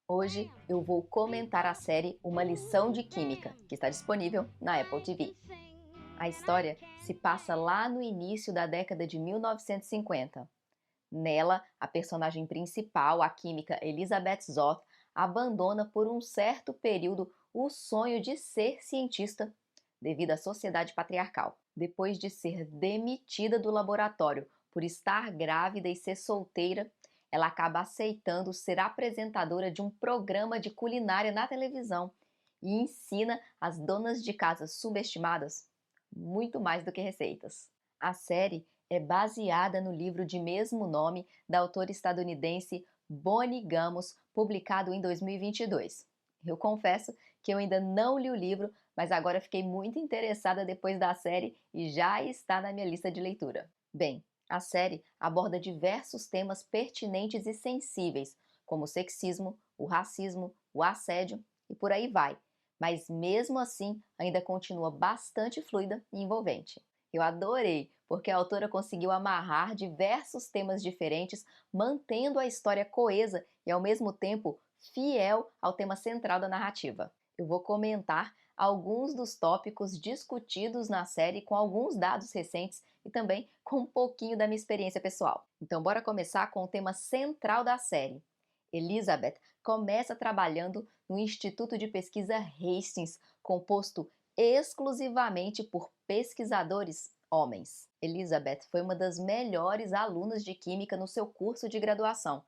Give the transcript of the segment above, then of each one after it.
Hoje eu vou comentar a série Uma Lição de Química, que está disponível na Apple TV. A história se passa lá no início da década de 1950. Nela, a personagem principal, a química Elizabeth Zott, abandona por um certo período o sonho de ser cientista devido à sociedade patriarcal. Depois de ser demitida do laboratório por estar grávida e ser solteira, ela acaba aceitando ser apresentadora de um programa de culinária na televisão e ensina as donas de casas subestimadas muito mais do que receitas. A série é baseada no livro de mesmo nome da autora estadunidense Bonnie Gamos, publicado em 2022. Eu confesso que eu ainda não li o livro, mas agora fiquei muito interessada depois da série e já está na minha lista de leitura. Bem, a série aborda diversos temas pertinentes e sensíveis, como o sexismo, o racismo, o assédio e por aí vai. Mas mesmo assim, ainda continua bastante fluida e envolvente. Eu adorei, porque a autora conseguiu amarrar diversos temas diferentes, mantendo a história coesa e ao mesmo tempo fiel ao tema central da narrativa. Eu vou comentar alguns dos tópicos discutidos na série com alguns dados recentes e também com um pouquinho da minha experiência pessoal. Então, bora começar com o tema central da série. Elizabeth começa trabalhando no Instituto de Pesquisa Hastings, composto exclusivamente por pesquisadores homens. Elizabeth foi uma das melhores alunas de química no seu curso de graduação,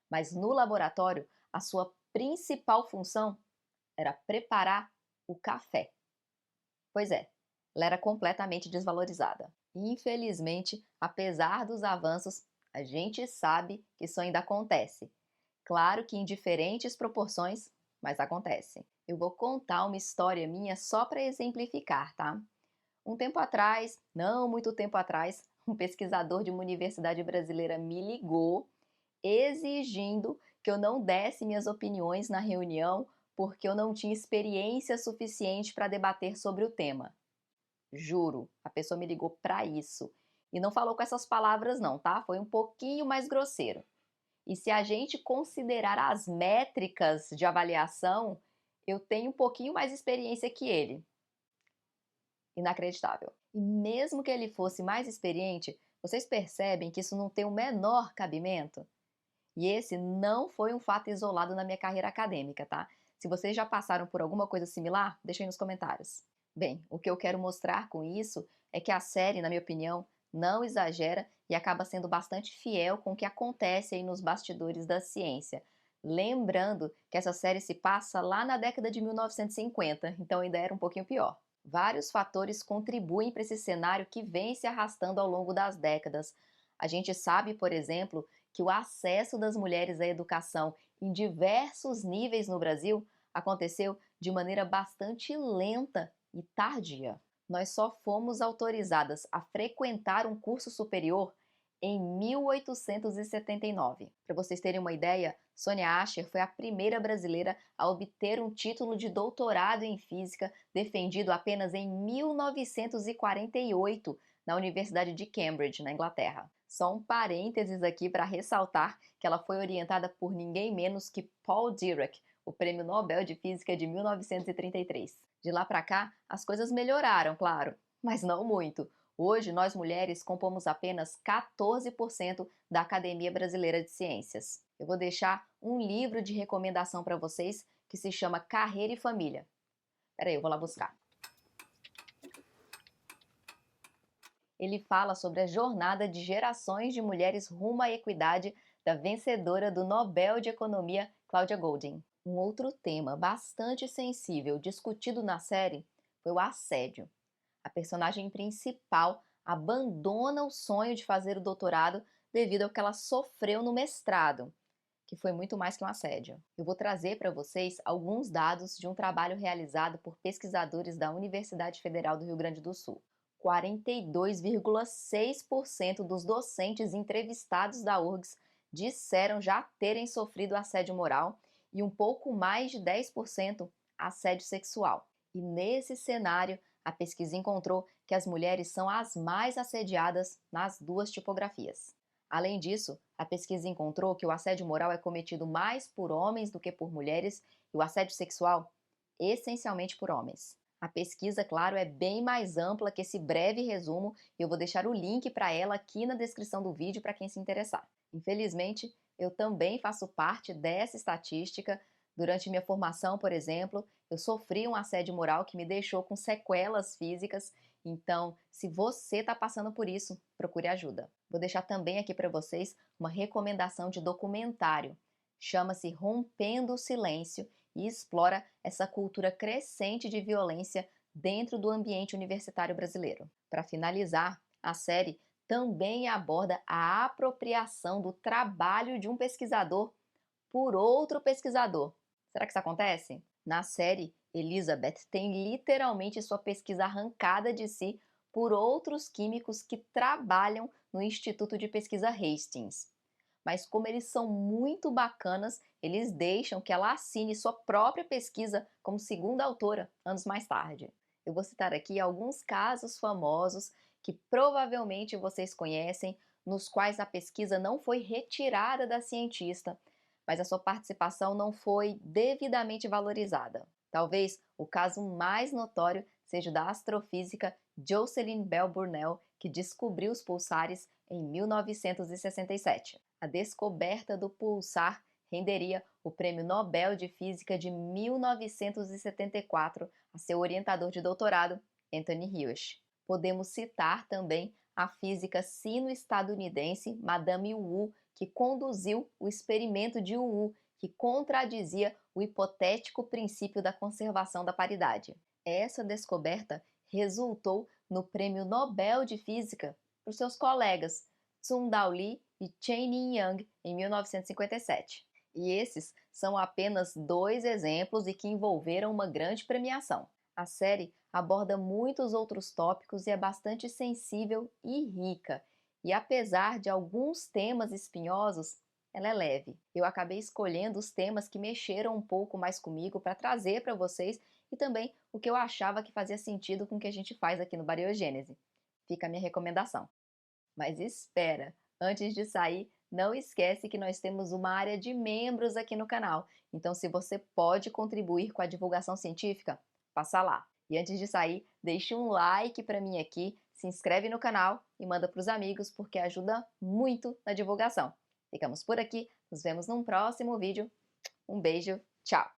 mas no laboratório a sua principal função era preparar o café. Pois é, ela era completamente desvalorizada. Infelizmente, apesar dos avanços, a gente sabe que isso ainda acontece. Claro que em diferentes proporções, mas acontece. Eu vou contar uma história minha só para exemplificar, tá? Um tempo atrás, não muito tempo atrás, um pesquisador de uma universidade brasileira me ligou exigindo que eu não desse minhas opiniões na reunião porque eu não tinha experiência suficiente para debater sobre o tema. Juro, a pessoa me ligou para isso. E não falou com essas palavras não, tá? Foi um pouquinho mais grosseiro. E se a gente considerar as métricas de avaliação, eu tenho um pouquinho mais experiência que ele. Inacreditável. E mesmo que ele fosse mais experiente, vocês percebem que isso não tem o menor cabimento? E esse não foi um fato isolado na minha carreira acadêmica, tá? Se vocês já passaram por alguma coisa similar, deixem nos comentários. Bem, o que eu quero mostrar com isso é que a série, na minha opinião, não exagera e acaba sendo bastante fiel com o que acontece aí nos bastidores da ciência. Lembrando que essa série se passa lá na década de 1950, então ainda era um pouquinho pior. Vários fatores contribuem para esse cenário que vem se arrastando ao longo das décadas. A gente sabe, por exemplo, que o acesso das mulheres à educação em diversos níveis no Brasil aconteceu de maneira bastante lenta e tardia. Nós só fomos autorizadas a frequentar um curso superior em 1879. Para vocês terem uma ideia, Sonia Asher foi a primeira brasileira a obter um título de doutorado em física, defendido apenas em 1948 na Universidade de Cambridge, na Inglaterra. Só um parênteses aqui para ressaltar que ela foi orientada por ninguém menos que Paul Dirac, o Prêmio Nobel de Física de 1933. De lá para cá, as coisas melhoraram, claro, mas não muito. Hoje, nós mulheres compomos apenas 14% da Academia Brasileira de Ciências. Eu vou deixar um livro de recomendação para vocês que se chama Carreira e Família. Peraí, eu vou lá buscar. Ele fala sobre a jornada de gerações de mulheres rumo à equidade da vencedora do Nobel de Economia, Cláudia Goldin. Um outro tema bastante sensível discutido na série foi o assédio. A personagem principal abandona o sonho de fazer o doutorado devido ao que ela sofreu no mestrado, que foi muito mais que um assédio. Eu vou trazer para vocês alguns dados de um trabalho realizado por pesquisadores da Universidade Federal do Rio Grande do Sul. 42,6% dos docentes entrevistados da URGS disseram já terem sofrido assédio moral e um pouco mais de 10% assédio sexual. E nesse cenário, a pesquisa encontrou que as mulheres são as mais assediadas nas duas tipografias. Além disso, a pesquisa encontrou que o assédio moral é cometido mais por homens do que por mulheres e o assédio sexual, essencialmente por homens. A pesquisa, claro, é bem mais ampla que esse breve resumo e eu vou deixar o link para ela aqui na descrição do vídeo para quem se interessar. Infelizmente, eu também faço parte dessa estatística. Durante minha formação, por exemplo, eu sofri um assédio moral que me deixou com sequelas físicas. Então, se você está passando por isso, procure ajuda. Vou deixar também aqui para vocês uma recomendação de documentário. Chama-se Rompendo o Silêncio e explora essa cultura crescente de violência dentro do ambiente universitário brasileiro. Para finalizar, a série também aborda a apropriação do trabalho de um pesquisador por outro pesquisador. Será que isso acontece? Na série, Elizabeth tem literalmente sua pesquisa arrancada de si por outros químicos que trabalham no Instituto de Pesquisa Hastings. Mas como eles são muito bacanas, eles deixam que ela assine sua própria pesquisa como segunda autora anos mais tarde. Eu vou citar aqui alguns casos famosos que provavelmente vocês conhecem, nos quais a pesquisa não foi retirada da cientista, mas a sua participação não foi devidamente valorizada. Talvez o caso mais notório seja o da astrofísica Jocelyn Bell Burnell, que descobriu os pulsares em 1967. A descoberta do pulsar renderia o Prêmio Nobel de Física de 1974 a seu orientador de doutorado, Anthony Hirsch. Podemos citar também a física sino-estadunidense Madame Wu, que conduziu o experimento de Wu, que contradizia o hipotético princípio da conservação da paridade. Essa descoberta resultou no Prêmio Nobel de Física para os seus colegas Tsung-Dao Lee e Chen Yang em 1957. E esses são apenas dois exemplos e que envolveram uma grande premiação. A série aborda muitos outros tópicos e é bastante sensível e rica. E apesar de alguns temas espinhosos, ela é leve. Eu acabei escolhendo os temas que mexeram um pouco mais comigo para trazer para vocês e também o que eu achava que fazia sentido com o que a gente faz aqui no Bariogênese. Fica a minha recomendação. Mas espera, antes de sair, não esquece que nós temos uma área de membros aqui no canal. Então, se você pode contribuir com a divulgação científica, passa lá. E antes de sair, deixe um like para mim aqui, se inscreve no canal e manda para os amigos, porque ajuda muito na divulgação. Ficamos por aqui, nos vemos num próximo vídeo. Um beijo, tchau!